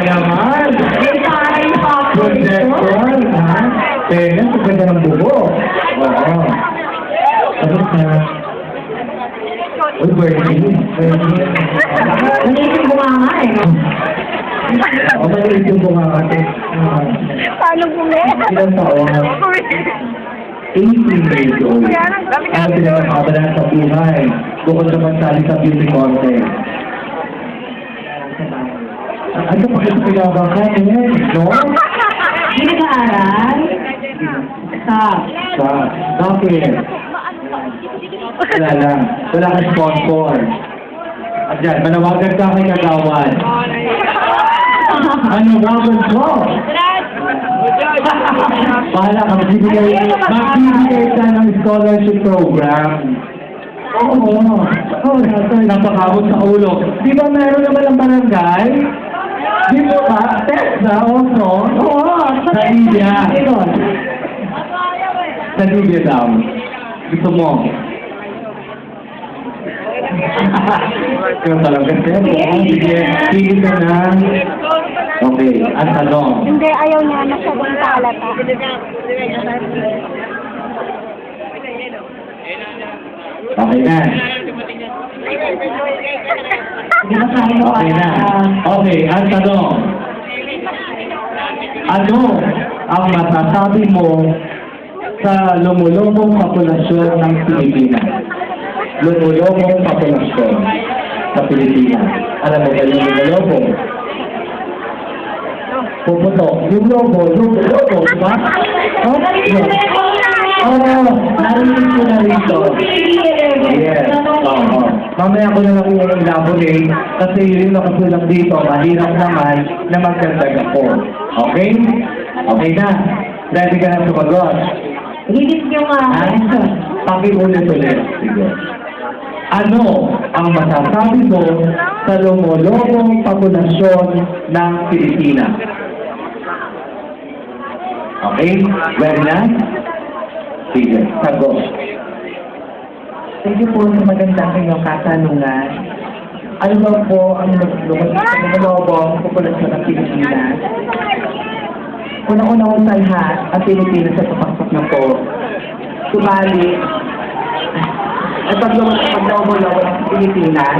naman. May parang papo Projection, ha? Pena, sa ganda ng buho. Oo. Tapos na. Uy, Bernie. Nagiging bumanga eh, no? O, maliit yung bunganga. Paano bumili? Ilang taon? 18 years old. Ano pinagkakabala sa buhay? Bukod sa pagsali sa beauty contest. Ano pa ito pinabangka eh? No? Hindi nag-aaral? Sa... Bakit? Wala lang. Wala kang sponsor. At yan, manawagan ka kay Kagawan. Ano wagan ko? Bahala ka, magbibigay ka ng scholarship program. Oo. Napakabot sa ulo. Di ba meron naman ang barangay? Di ba ba? Testa, also. Oo. Sa India. Sa India daw. Gusto mo? Ikaw talaga, sir. Sige ka na. Okay, ang tanong. Hindi, ayaw niya. Masyadong palata. Okay na. Hindi ba tayo Okay na. Okay, ang tanong. Ano ang masasabi mo sa lumulubong populasyon ng Pilipinas? Lumulubong populasyon sa Pilipinas. Alam mo ba yung lumulubong? Puputok. Yung lobo, di ba? Narinig ko na rito. Yes. Oo. Mamaya ko na lang yung elaborate kasi yung nakasulang dito, mahirap naman na magdagdag ako. Okay? Okay na. Ready ka na sumagot? Hilit nyo nga. Pakiulit-ulit. Sige. Ano ang masasabi mo sa lumulubong populasyon ng Pilipinas? Okay? Ready na? Sige, sagot. Thank you po sa magandang inyong katanungan. Ano ba po ang lumulubong populasyon ng Pilipinas? Unang-una ko sa lahat, ang Pilipinas sa papasok na po. Sumali, at paglumulubong ng Pilipinas,